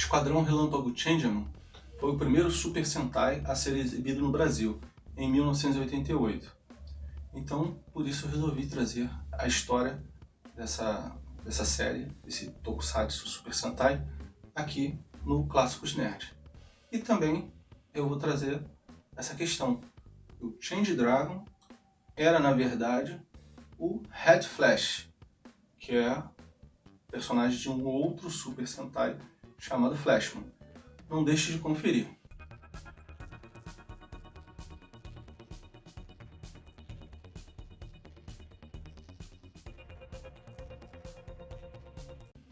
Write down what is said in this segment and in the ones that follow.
Esquadrão Relâmpago Changeman foi o primeiro Super Sentai a ser exibido no Brasil, em 1988. Então, por isso eu resolvi trazer a história dessa série, desse Tokusatsu Super Sentai, aqui no Clássicos Nerd. E também eu vou trazer essa questão. O Change Dragon era, na verdade, o Red Flash, que é personagem de um outro Super Sentai chamado Flashman. Não deixe de conferir.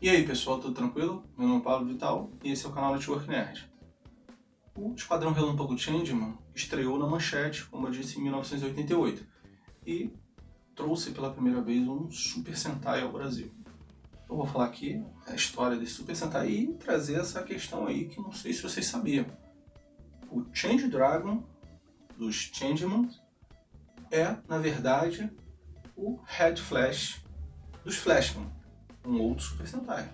E aí pessoal, tudo tranquilo? Meu nome é Pablo Vital e esse é o canal Network Nerd. O Esquadrão Relâmpago Changeman estreou na Manchete, como eu disse, em 1988 e trouxe pela primeira vez um Super Sentai ao Brasil. Eu vou falar aqui a história desse Super Sentai e trazer essa questão aí que não sei se vocês sabiam. O Change Dragon dos Changeman é, na verdade, o Red Flash dos Flashman, um outro Super Sentai.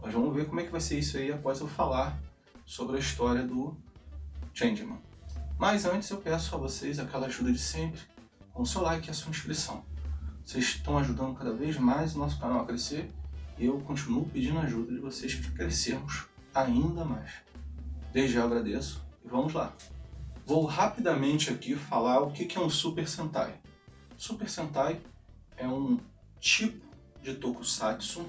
Nós vamos ver como é que vai ser isso aí após eu falar sobre a história do Changeman. Mas antes eu peço a vocês aquela ajuda de sempre, com o seu like e a sua inscrição. Vocês estão ajudando cada vez mais o nosso canal a crescer e eu continuo pedindo ajuda de vocês para crescermos ainda mais. Desde já eu agradeço e vamos lá. Vou rapidamente aqui falar o que é um Super Sentai. Super Sentai é um tipo de Tokusatsu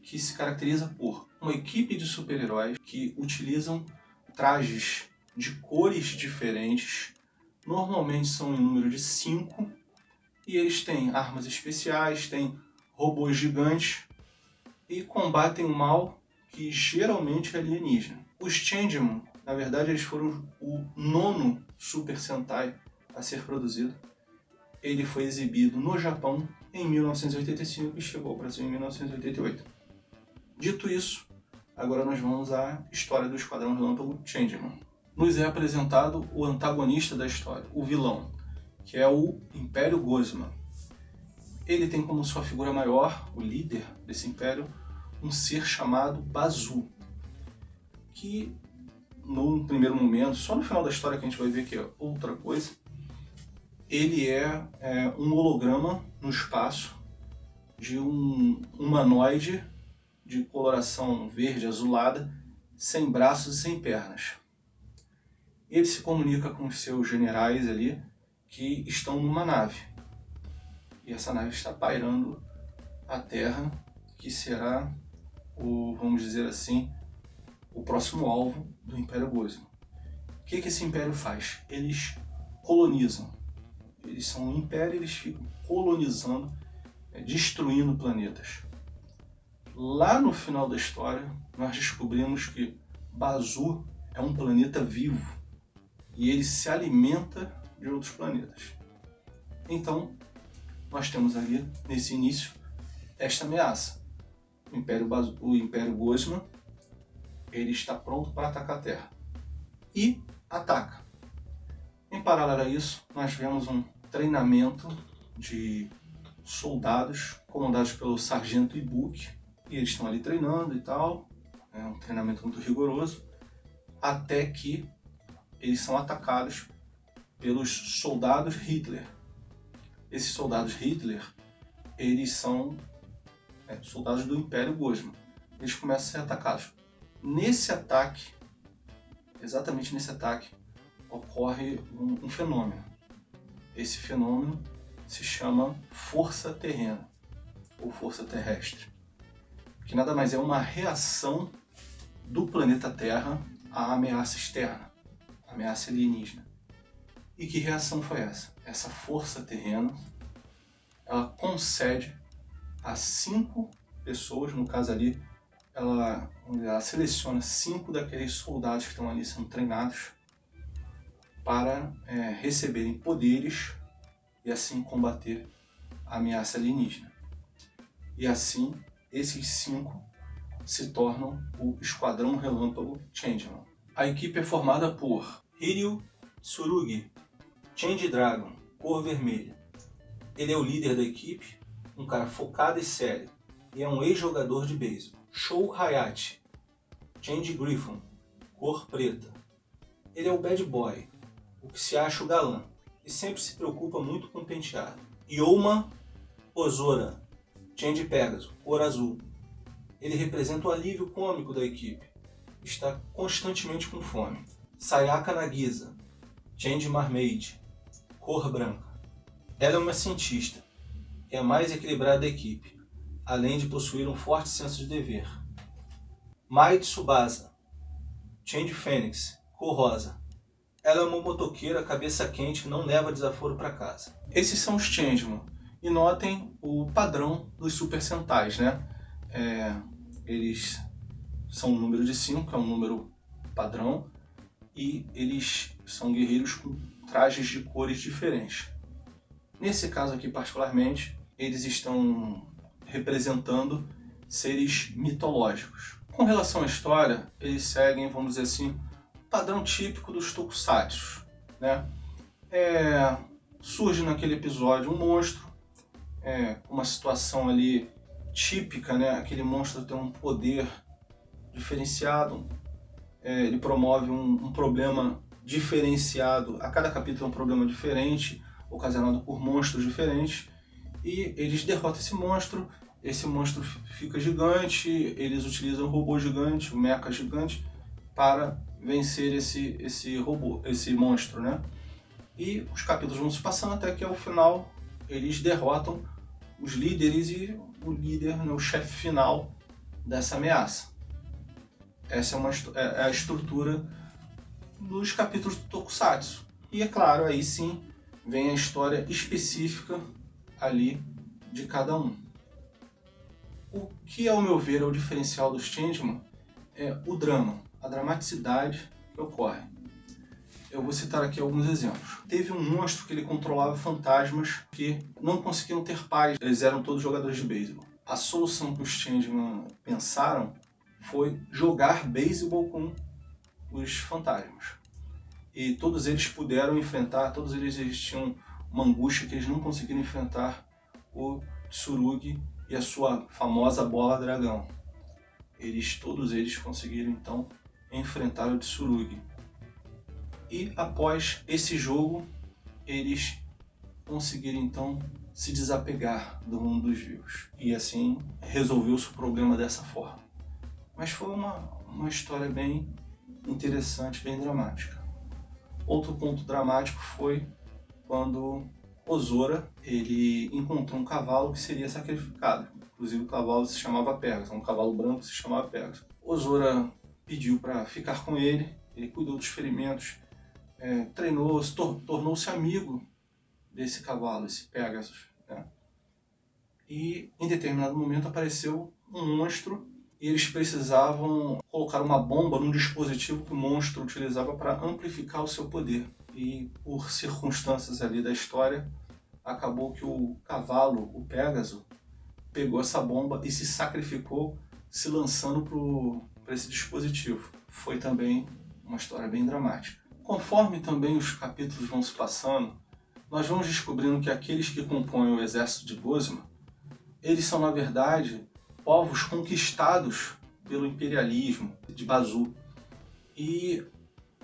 que se caracteriza por uma equipe de super-heróis que utilizam trajes de cores diferentes, normalmente são em número de 5, e eles têm armas especiais, têm robôs gigantes e combatem o mal, que geralmente é alienígena. Os Changeman, na verdade, eles foram o 9º Super Sentai a ser produzido. Ele foi exibido no Japão em 1985 e chegou ao Brasil em 1988. Dito isso, agora nós vamos à história do Esquadrão Relâmpago Changeman. Nos é apresentado o antagonista da história, o vilão, que é o Império Gozma. Ele tem como sua figura maior, o líder desse império, um ser chamado Bazu, que no primeiro momento, só no final da história que a gente vai ver que é outra coisa, ele é um holograma no espaço de um humanoide de coloração verde azulada, sem braços e sem pernas. Ele se comunica com os seus generais ali, que estão numa nave. E essa nave está pairando a Terra, que será vamos dizer assim, o próximo alvo do Império Gozma. O que esse Império faz? Eles colonizam. Eles são um império, eles ficam colonizando, destruindo planetas. Lá no final da história, nós descobrimos que Bazu é um planeta vivo e ele se alimenta de outros planetas. Então, nós temos ali, nesse início, esta ameaça. O Império Gozma, ele está pronto para atacar a Terra. E ataca. Em paralelo a isso, nós vemos um treinamento de soldados comandados pelo Sargento Ibuki, e eles estão ali treinando e tal, é um treinamento muito rigoroso, até que eles são atacados pelos soldados Hitler. Esses soldados Hitler, eles são soldados do Império Gozma. Eles começam a ser atacados. Nesse ataque, exatamente nesse ataque, ocorre um fenômeno. Esse fenômeno se chama força terrena, ou força terrestre, que nada mais é uma reação do planeta Terra à ameaça externa, ameaça alienígena. E que reação foi essa? Essa força terrena, ela concede a 5 pessoas, no caso ali, ela seleciona 5 daqueles soldados que estão ali sendo treinados para receberem poderes e assim combater a ameaça alienígena. E assim, esses 5 se tornam o Esquadrão Relâmpago Changeman. A equipe é formada por Hiryu Tsurugi, Change Dragon, cor vermelha. Ele é o líder da equipe, um cara focado e sério, e é um ex-jogador de beisebol. Shou Hayate, Change Griffon, cor preta. Ele é o bad boy, o que se acha o galã, e sempre se preocupa muito com o penteado. Yoma Ozora, Change Pegasus, cor azul. Ele representa o alívio cômico da equipe, está constantemente com fome. Sayaka Nagisa, Change Marmaid, cor branca. Ela é uma cientista, é a mais equilibrada da equipe, além de possuir um forte senso de dever. Mai Tsubasa, Change Fênix, cor rosa. Ela é uma motoqueira cabeça quente que não leva desaforo para casa. Esses são os Changeman. E notem o padrão dos Super Sentais, né? Eles são um número de 5, que é um número padrão, e eles são guerreiros com trajes de cores diferentes. Nesse caso aqui particularmente, eles estão representando seres mitológicos. Com relação à história, eles seguem, vamos dizer assim, o padrão típico dos tokusatsu, né? Surge naquele episódio um monstro, uma situação ali típica, né? Aquele monstro tem um poder diferenciado, ele promove um problema diferenciado, a cada capítulo é um problema diferente, ocasionado por monstros diferentes, e eles derrotam esse monstro fica gigante, eles utilizam um robô gigante, um mecha gigante, para vencer esse monstro, né? E os capítulos vão se passando até que ao final eles derrotam os líderes e o líder, o chefe final dessa ameaça. Essa é a estrutura dos capítulos do Tokusatsu. E é claro, aí sim vem a história específica ali de cada um. O que, ao meu ver, é o diferencial dos Changeman é o drama, a dramaticidade que ocorre. Eu vou citar aqui alguns exemplos. Teve um monstro que ele controlava fantasmas que não conseguiam ter paz, eles eram todos jogadores de beisebol. A solução que os Changeman pensaram foi jogar beisebol com os fantasmas. E todos eles puderam enfrentar, todos eles tinham uma angústia que eles não conseguiram enfrentar o Tsurugi e a sua famosa bola dragão. Todos eles conseguiram então enfrentar o Tsurugi. E após esse jogo, eles conseguiram então se desapegar do mundo dos vivos. E assim resolveu-se o problema dessa forma. Mas foi uma história bem interessante, bem dramática. Outro ponto dramático foi quando Ozora ele encontrou um cavalo que seria sacrificado. Inclusive o cavalo se chamava Pegasus, um cavalo branco se chamava Pegasus. Ozora pediu para ficar com ele cuidou dos ferimentos, treinou, tornou-se amigo desse cavalo, esse Pegasus, né? E em determinado momento apareceu um monstro e eles precisavam colocar uma bomba num dispositivo que o monstro utilizava para amplificar o seu poder. E por circunstâncias ali da história, acabou que o cavalo, o Pégaso, pegou essa bomba e se sacrificou, se lançando para esse dispositivo. Foi também uma história bem dramática. Conforme também os capítulos vão se passando, nós vamos descobrindo que aqueles que compõem o exército de Guzman, eles são, na verdade, povos conquistados pelo imperialismo de Bazu. E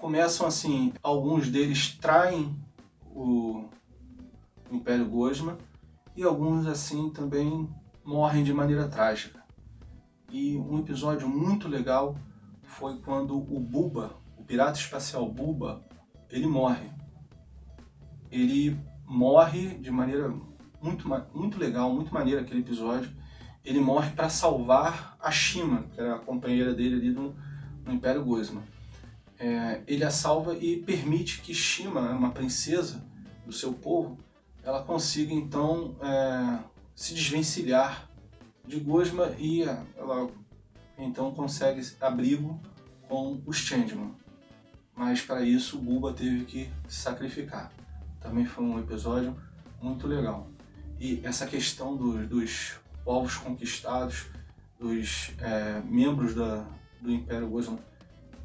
começam assim, alguns deles traem o Império Guzman e alguns assim também morrem de maneira trágica. E um episódio muito legal foi quando o Buba, o pirata espacial Buba, ele morre. Ele morre de maneira muito legal, muito maneira aquele episódio. Ele morre para salvar a Shima, que era a companheira dele ali no Império Guzman. Ele a salva e permite que Shima, uma princesa do seu povo, ela consiga então se desvencilhar de Guzman e ela então consegue abrigo com os Changeman. Mas para isso o Buba teve que se sacrificar. Também foi um episódio muito legal. E essa questão dos povos conquistados, dos membros do Império Guzman,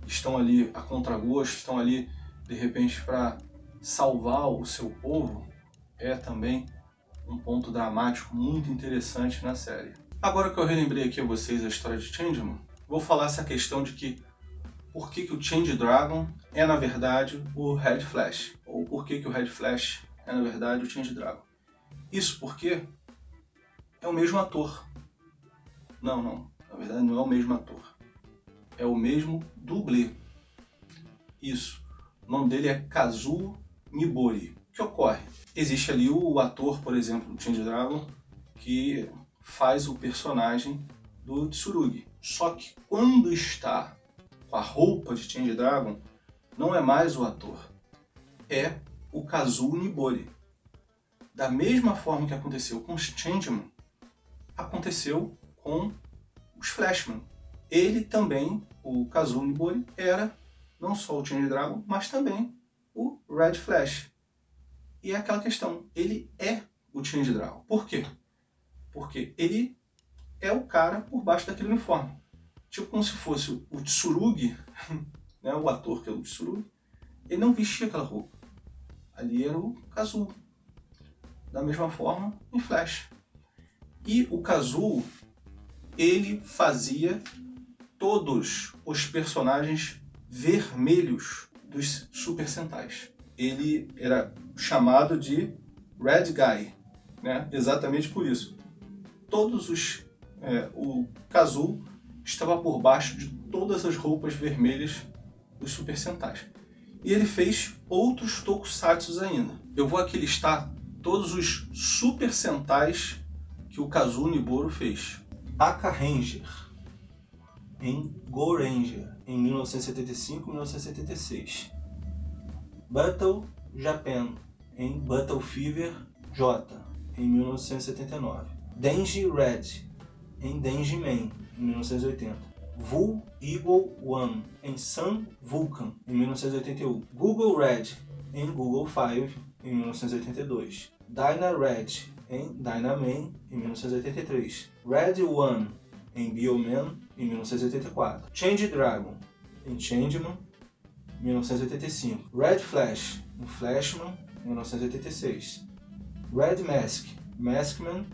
estão ali a contragosto, estão ali de repente para salvar o seu povo, é também um ponto dramático muito interessante na série. Agora que eu relembrei aqui a vocês a história de Changeman, vou falar essa questão de que por que o Change Dragon é na verdade o Red Flash, ou por que o Red Flash é na verdade o Change Dragon. Isso porque é o mesmo ator. Não, na verdade não é o mesmo ator. É o mesmo dublê. Isso. O nome dele é Kazuo Mibori. O que ocorre? Existe ali o ator, por exemplo, do Change Dragon, que faz o personagem do Tsurugi. Só que quando está com a roupa de Change Dragon, não é mais o ator. É o Kazuo Mibori. Da mesma forma que aconteceu com os Changeman, aconteceu com os Flashman. Ele também, o Kazuo Mibori, era não só o Change Dragon, mas também o Red Flash. E é aquela questão, ele é o Change Dragon. Por quê? Porque ele é o cara por baixo daquele uniforme. Tipo como se fosse o Tsurugi, né, o ator que é o Tsurugi, ele não vestia aquela roupa. Ali era o Kazuo. Da mesma forma, em Flash. E o Kazuo, ele fazia todos os personagens vermelhos dos Super Sentais. Ele era chamado de Red Guy, né? Exatamente por isso. O Kazuo estava por baixo de todas as roupas vermelhas dos Super Sentais. E ele fez outros tokusatsus ainda. Eu vou aqui listar todos os Super Sentais que o Kazuo Mibori fez. Aka Ranger em Go Ranger em 1975 e 1976. Battle Japan em Battle Fever J em 1979. Denji Red em Denji Man em 1980. Vul Eagle One em Sun Vulcan em 1981. Google Red em Google 5 em 1982. Dyna Red em Dynaman em 1983. Red One em Bioman em 1984. Change Dragon em Changeman em 1985. Red Flash em Flashman em 1986. Red Mask Maskman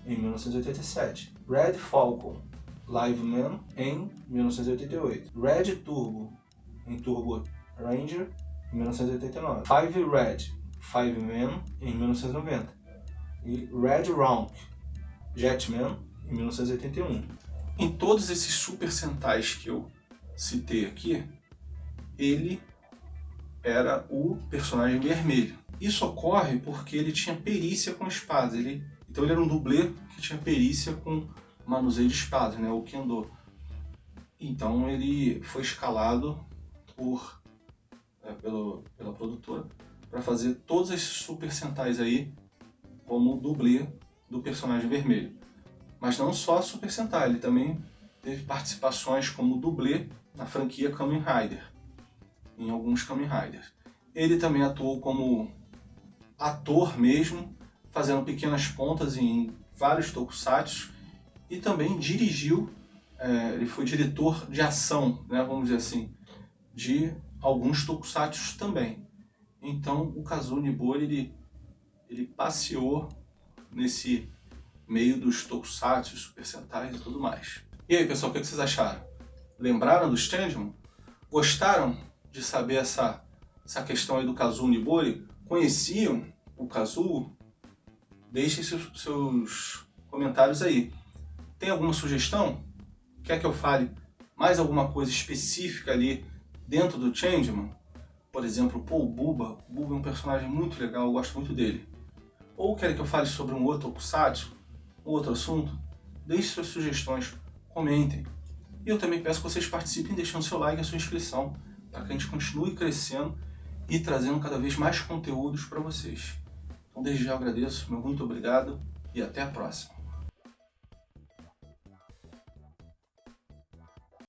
em 1987. Red Falcon Liveman em 1988. Red Turbo em Turbo Ranger em 1989. Five Red Fiveman em 1990. E Red Round Jetman em 1981. Em todos esses Super Sentais que eu citei aqui, ele era o personagem vermelho. Isso ocorre porque ele tinha perícia com espadas. Então ele era um dublê que tinha perícia com manuseio de espadas, né, o Kendo. Então ele foi escalado pela produtora para fazer todos esses Super Sentais aí como dublê do personagem vermelho. Mas não só Super Sentai, ele também teve participações como dublê na franquia Kamen Rider, em alguns Kamen Riders. Ele também atuou como ator mesmo, fazendo pequenas pontas em vários tokusatsu, e também dirigiu, ele foi diretor de ação, né, vamos dizer assim, de alguns tokusatsu também. Então o Kazuo Mibori ele passeou nesse meio dos tokusatsu, Super Sentais e tudo mais. E aí pessoal, o que vocês acharam? Lembraram dos Changeman? Gostaram de saber essa questão aí do Kazuo Mibori? Conheciam o Kazuo? Deixem seus comentários aí. Tem alguma sugestão? Quer que eu fale mais alguma coisa específica ali dentro do Changeman? Por exemplo, o Buba. O Buba é um personagem muito legal, eu gosto muito dele. Ou quer que eu fale sobre um outro tokusatsu, um outro assunto? Deixe suas sugestões, comentem. E eu também peço que vocês participem deixando seu like e a sua inscrição, para que a gente continue crescendo e trazendo cada vez mais conteúdos para vocês. Então desde já eu agradeço, meu muito obrigado e até a próxima.